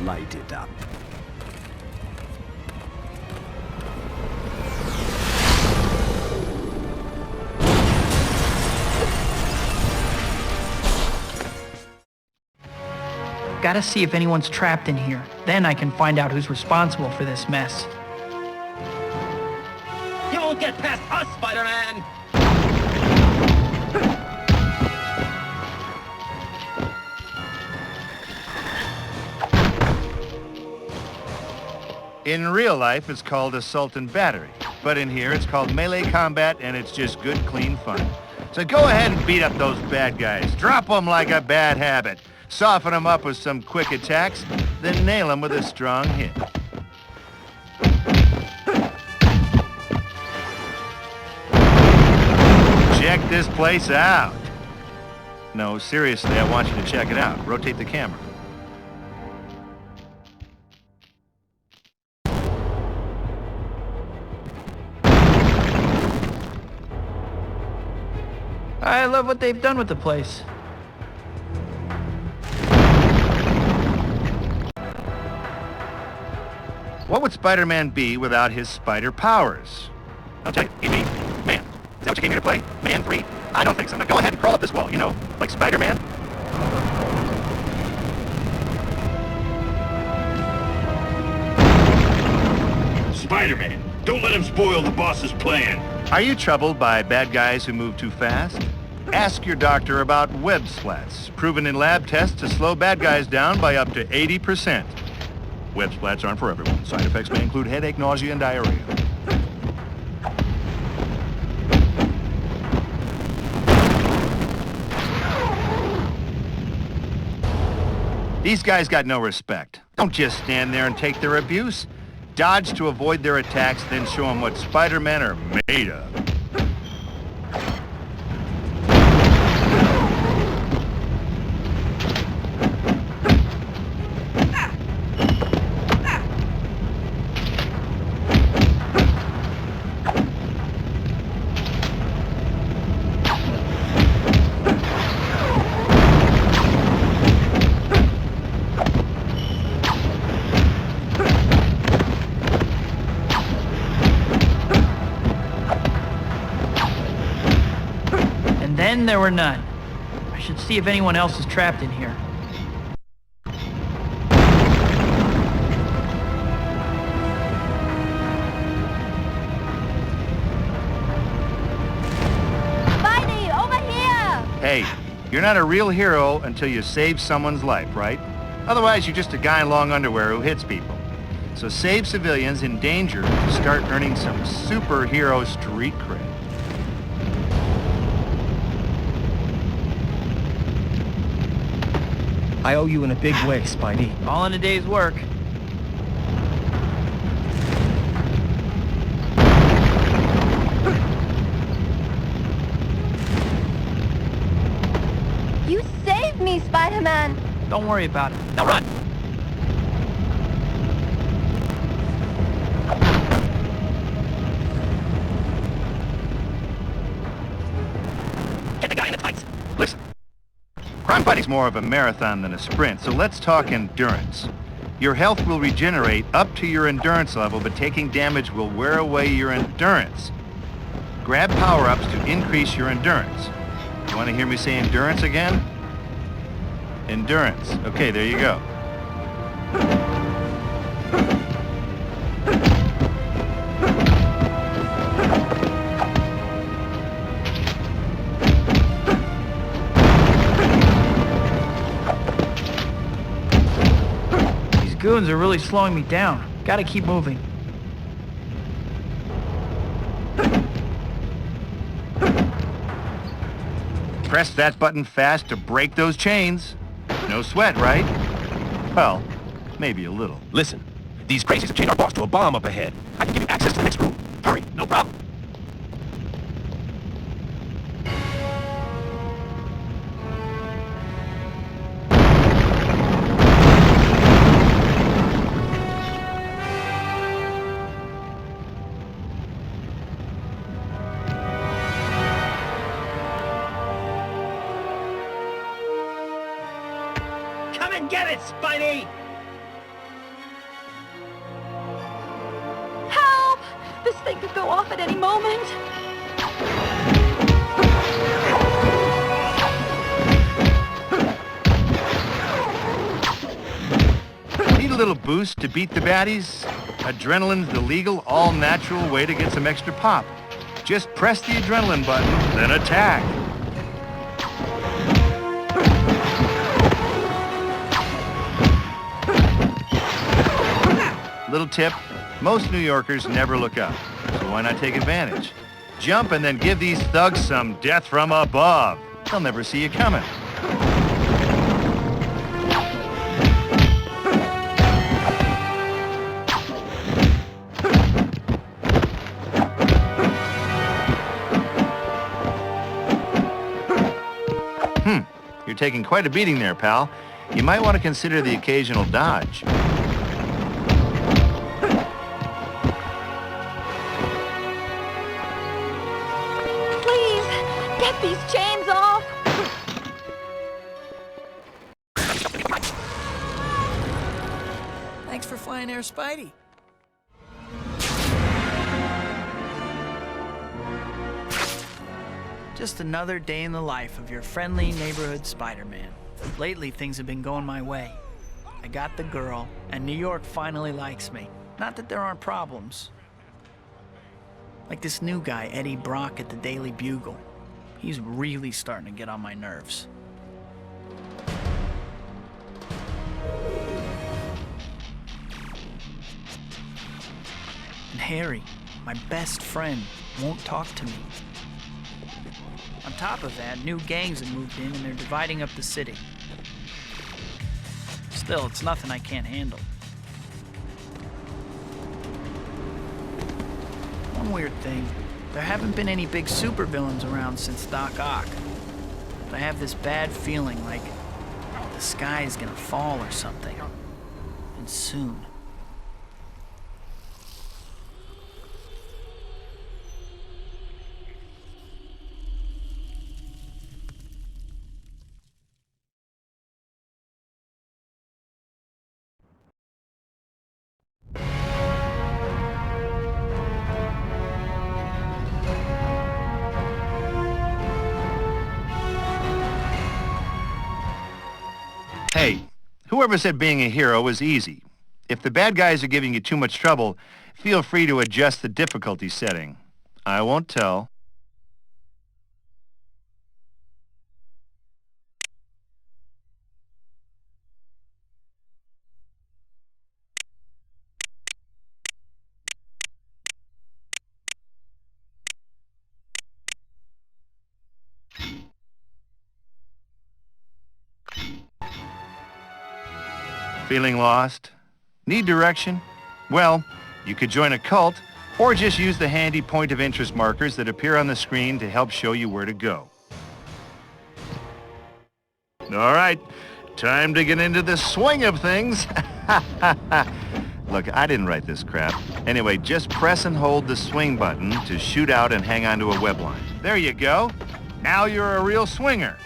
light it up. Gotta see if anyone's trapped in here. Then I can find out who's responsible for this mess. You won't get past us, Spider-Man! In real life, it's called assault and battery. But in here, it's called melee combat, and it's just good, clean fun. So go ahead and beat up those bad guys. Drop them like a bad habit. Soften them up with some quick attacks, then nail them with a strong hit. Check this place out. No, seriously, I want you to check it out. Rotate the camera. I love what they've done with the place. What would Spider-Man be without his spider powers? I'll tell you, he'd be man. Is that what you came here to play? Man 3? I don't think so. Now go ahead and crawl up this wall, you know, like Spider-Man. Spider-Man, don't let him spoil the boss's plan. Are you troubled by bad guys who move too fast? Ask your doctor about web splats, proven in lab tests to slow bad guys down by up to 80%. Web splats aren't for everyone. Side effects may include headache, nausea, and diarrhea. These guys got no respect. Don't just stand there and take their abuse. Dodge to avoid their attacks, then show them what Spider-Men are made of. Then there were none. I should see if anyone else is trapped in here. Spidey, over here! Hey, you're not a real hero until you save someone's life, right? Otherwise, you're just a guy in long underwear who hits people. So save civilians in danger to start earning some superhero street cred. I owe you in a big way, Spidey. All in a day's work. You saved me, Spider-Man! Don't worry about it. Now run! Get the guy in the tights. Listen. Crime fighting's more of a marathon than a sprint, so let's talk endurance. Your health will regenerate up to your endurance level, but taking damage will wear away your endurance. Grab power-ups to increase your endurance. You want to hear me say endurance again? Endurance. Okay, there you go. Goons are really slowing me down. Gotta keep moving. Press that button fast to break those chains. No sweat, right? Well, maybe a little. Listen, these crazies have chained our boss to a bomb up ahead. I can give you access to the next room. Hurry, no problem. Come and get it, Spidey! This thing could go off at any moment. Need a little boost to beat the baddies? Adrenaline's the legal, all-natural way to get some extra pop. Just press the adrenaline button, then attack. Little tip, most New Yorkers never look up, so why not take advantage? Jump and then give these thugs some death from above. They'll never see you coming. You're taking quite a beating there, pal. You might want to consider the occasional dodge. Please, get these chains off. Thanks for flying Air Spidey. Just another day in the life of your friendly neighborhood Spider-Man. Lately, things have been going my way. I got the girl, and New York finally likes me. Not that there aren't problems. Like this new guy, Eddie Brock at the Daily Bugle. He's really starting to get on my nerves. And Harry, my best friend, won't talk to me. On top of that, new gangs have moved in and they're dividing up the city. Still, it's nothing I can't handle. One weird thing, there haven't been any big supervillains around since Doc Ock. But I have this bad feeling like the sky is gonna fall or something. And soon. Hey, whoever said being a hero was easy. If the bad guys are giving you too much trouble, feel free to adjust the difficulty setting. I won't tell. Feeling lost? Need direction? Well, you could join a cult, or just use the handy point of interest markers that appear on the screen to help show you where to go. All right, time to get into the swing of things. Look, I didn't write this crap. Anyway, just press and hold the swing button to shoot out and hang onto a web line. There you go. Now you're a real swinger.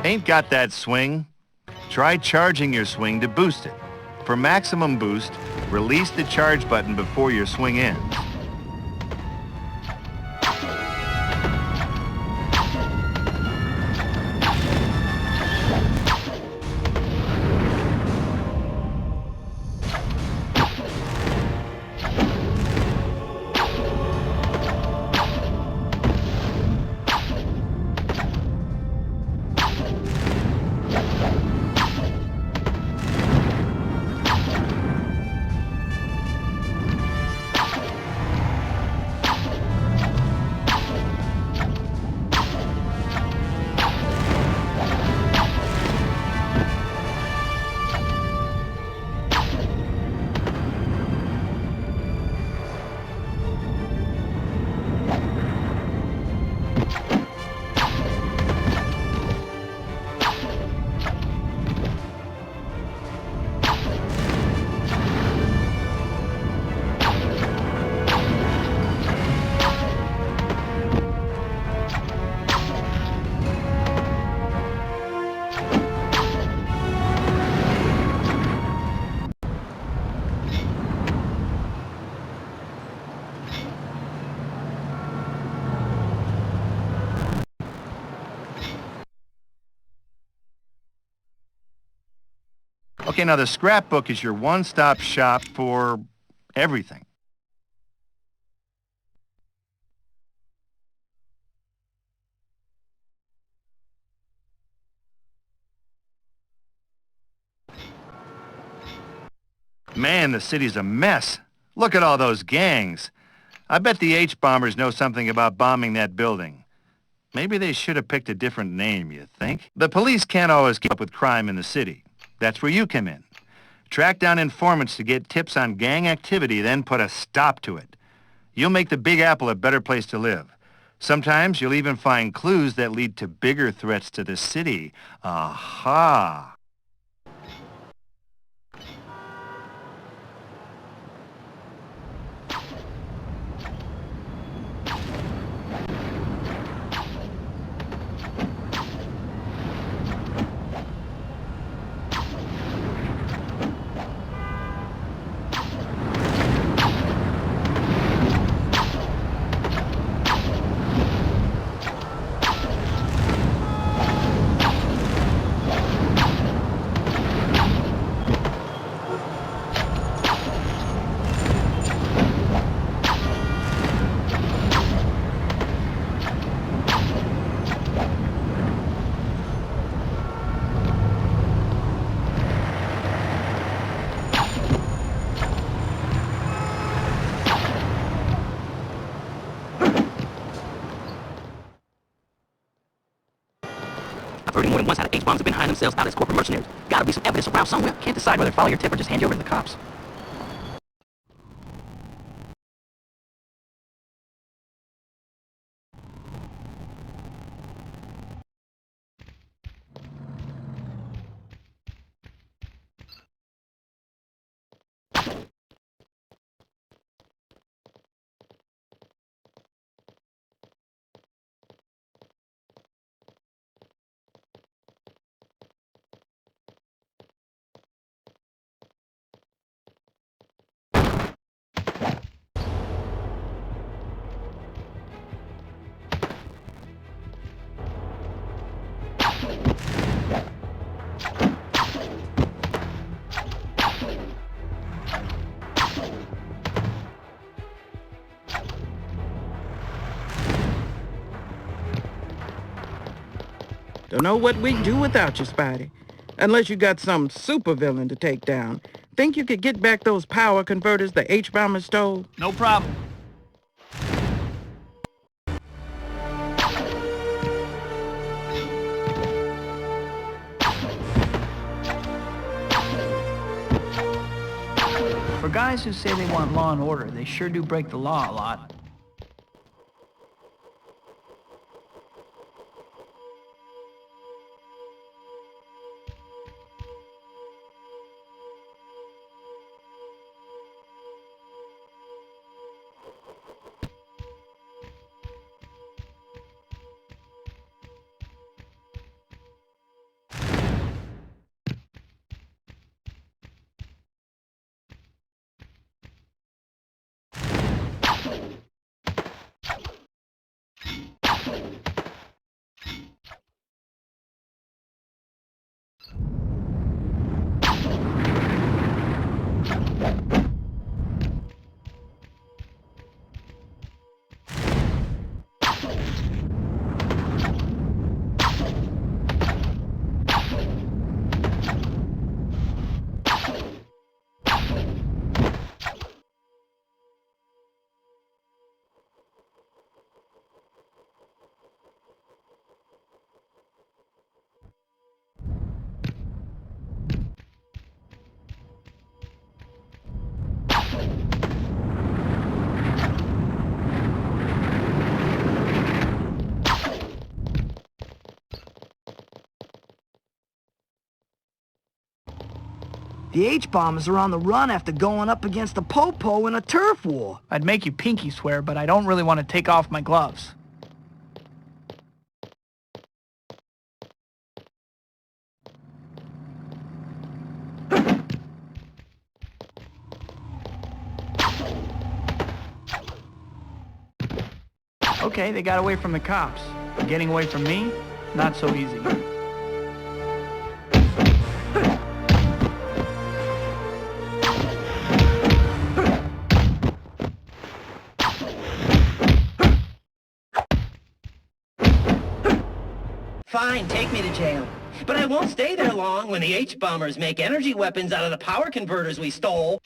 Ain't got that swing? Try charging your swing to boost it. For maximum boost, release the charge button before your swing ends. Okay, now the scrapbook is your one-stop shop for everything. Man, the city's a mess. Look at all those gangs. I bet the H-bombers know something about bombing that building. Maybe they should have picked a different name, you think? The police can't always keep up with crime in the city. That's where you come in. Track down informants to get tips on gang activity, then put a stop to it. You'll make the Big Apple a better place to live. Sometimes you'll even find clues that lead to bigger threats to the city. Aha! I've heard more than once how the H-bombs have been hiding themselves out as corporate mercenaries. Gotta be some evidence around somewhere. Can't decide whether to follow your tip or just hand you over to the cops. Don't know what we'd do without you, Spidey. Unless you got some supervillain to take down. Think you could get back those power converters the H-bombers stole? No problem. For guys who say they want law and order, they sure do break the law a lot. The H-bombers are on the run after going up against the Popo in a turf war. I'd make you pinky swear, but I don't really want to take off my gloves. Okay, they got away from the cops. Getting away from me? Not so easy. Fine, take me to jail. But I won't stay there long when the H-bombers make energy weapons out of the power converters we stole.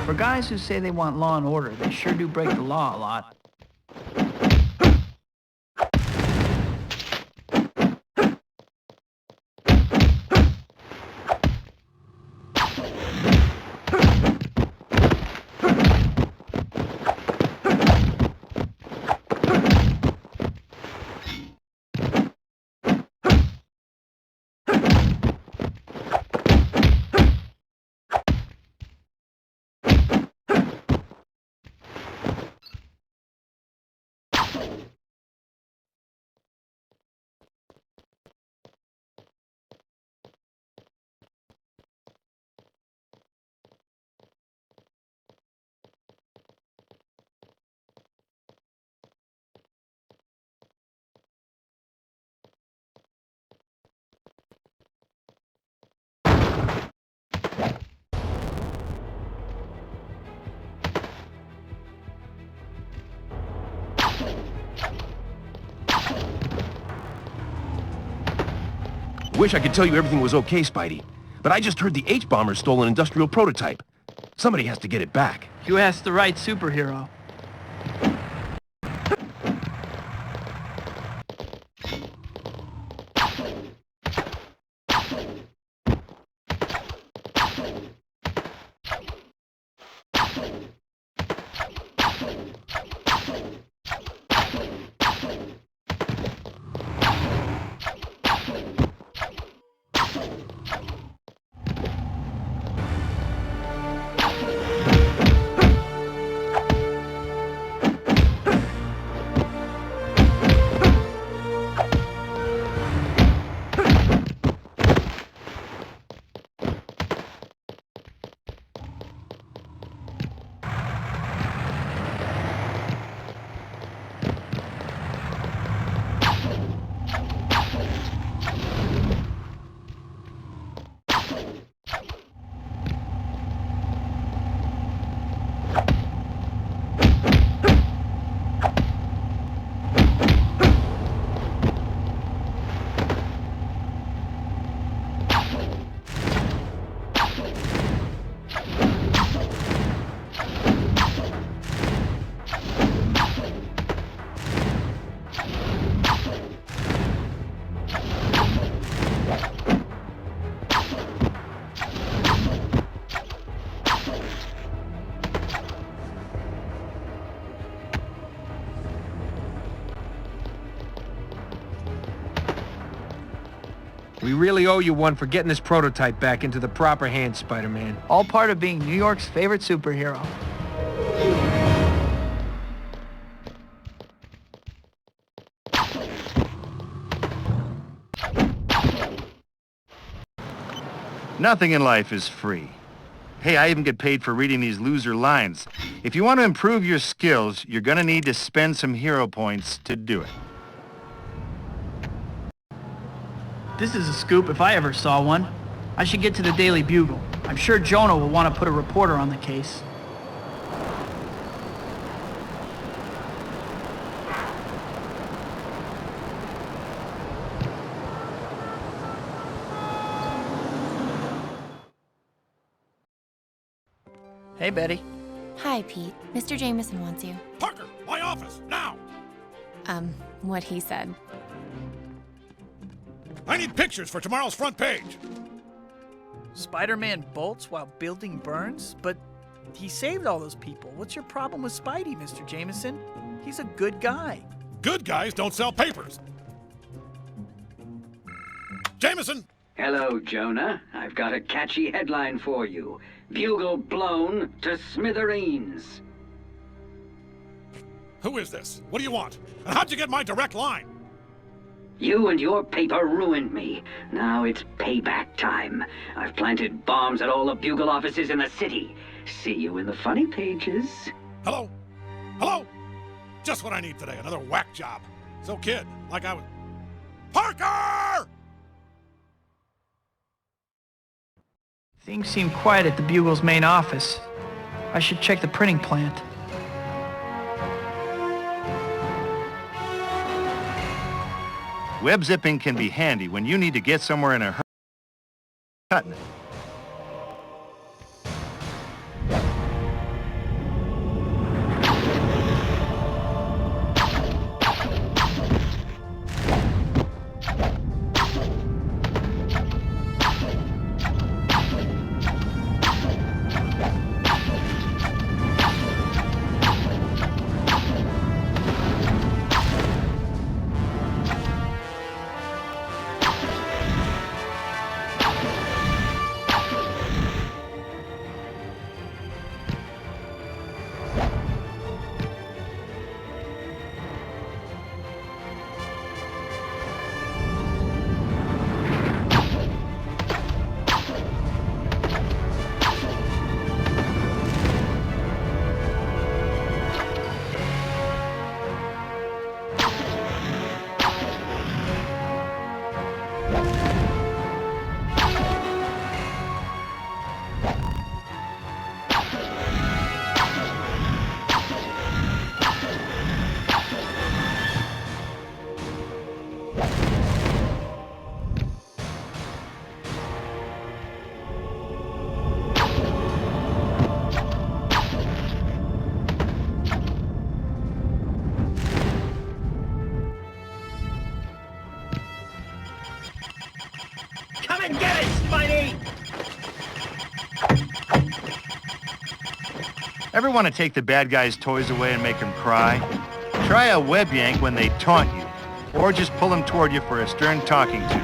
For guys who say they want law and order, they sure do break the law a lot. Wish I could tell you everything was okay, Spidey. But I just heard the H-bombers stole an industrial prototype. Somebody has to get it back. You asked the right superhero. We really owe you one for getting this prototype back into the proper hands, Spider-Man. All part of being New York's favorite superhero. Nothing in life is free. Hey, I even get paid for reading these loser lines. If you want to improve your skills, you're gonna need to spend some hero points to do it. This is a scoop if I ever saw one. I should get to the Daily Bugle. I'm sure Jonah will want to put a reporter on the case. Hey, Betty. Hi, Pete. Mr. Jameson wants you. Parker, my office, now! What he said. I need pictures for tomorrow's front page. Spider-Man bolts while building burns? But he saved all those people. What's your problem with Spidey, Mr. Jameson? He's a good guy. Good guys don't sell papers. Jameson! Hello, Jonah. I've got a catchy headline for you. Bugle blown to smithereens. Who is this? What do you want? And how'd you get my direct line? You and your paper ruined me. Now it's payback time. I've planted bombs at all the Bugle offices in the city. See you in the funny pages. Hello? Hello? Just what I need today, another whack job. So kid, like I was... Parker! Things seem quiet at the Bugle's main office. I should check the printing plant. Web zipping can be handy when you need to get somewhere in a hurry. Cutting it. Come and get it, Spidey! Ever want to take the bad guys' toys away and make them cry? Try a web yank when they taunt you, or just pull them toward you for a stern talking to.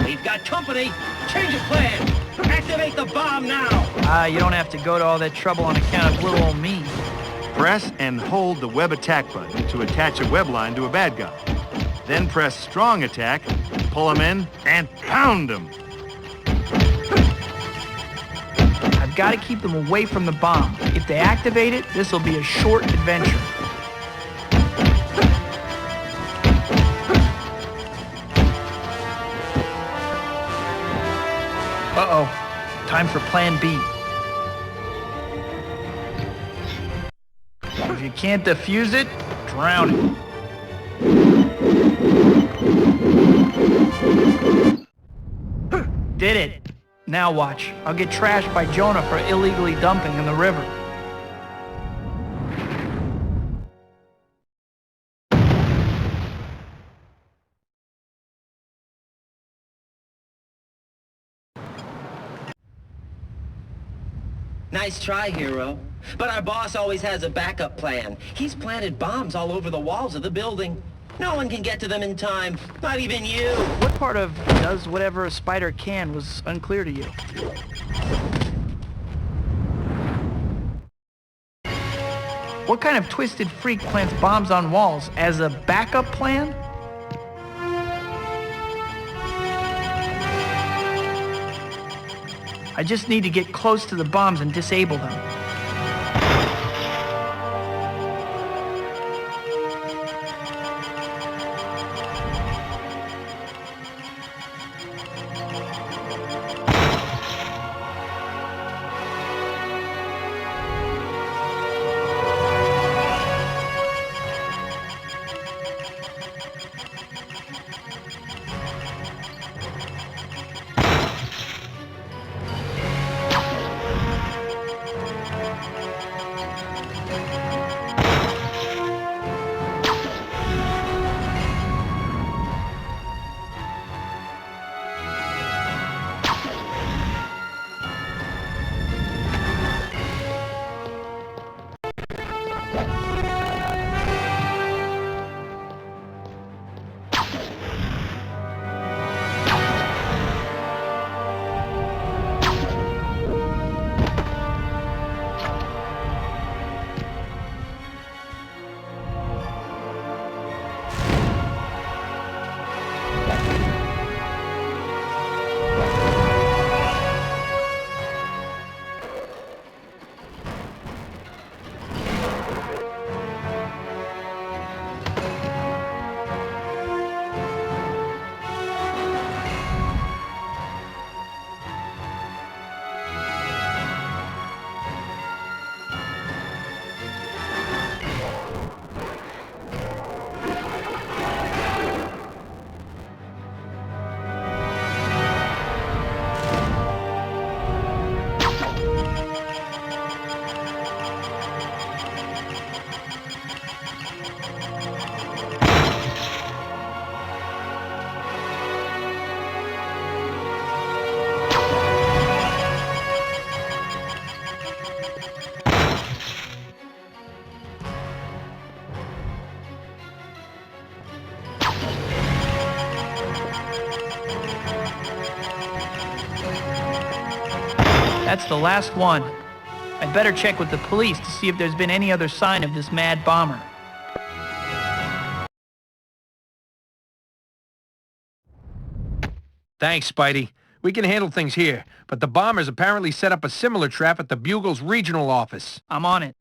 We've got company! Change of plan! Activate the bomb now! You don't have to go to all that trouble on account of little old me. Press and hold the web attack button to attach a web line to a bad guy. Then press strong attack, pull them in, and pound them. I've got to keep them away from the bomb. If they activate it, this will be a short adventure. Uh-oh. Time for Plan B. If you can't defuse it, drown it. Did it. Now watch. I'll get trashed by Jonah for illegally dumping in the river. Nice try, hero. But our boss always has a backup plan. He's planted bombs all over the walls of the building. No one can get to them in time, not even you. What part of does whatever a spider can was unclear to you? What kind of twisted freak plants bombs on walls as a backup plan? I just need to get close to the bombs and disable them. That's the last one. I'd better check with the police to see if there's been any other sign of this mad bomber. Thanks, Spidey. We can handle things here, but the bombers apparently set up a similar trap at the Bugle's regional office. I'm on it.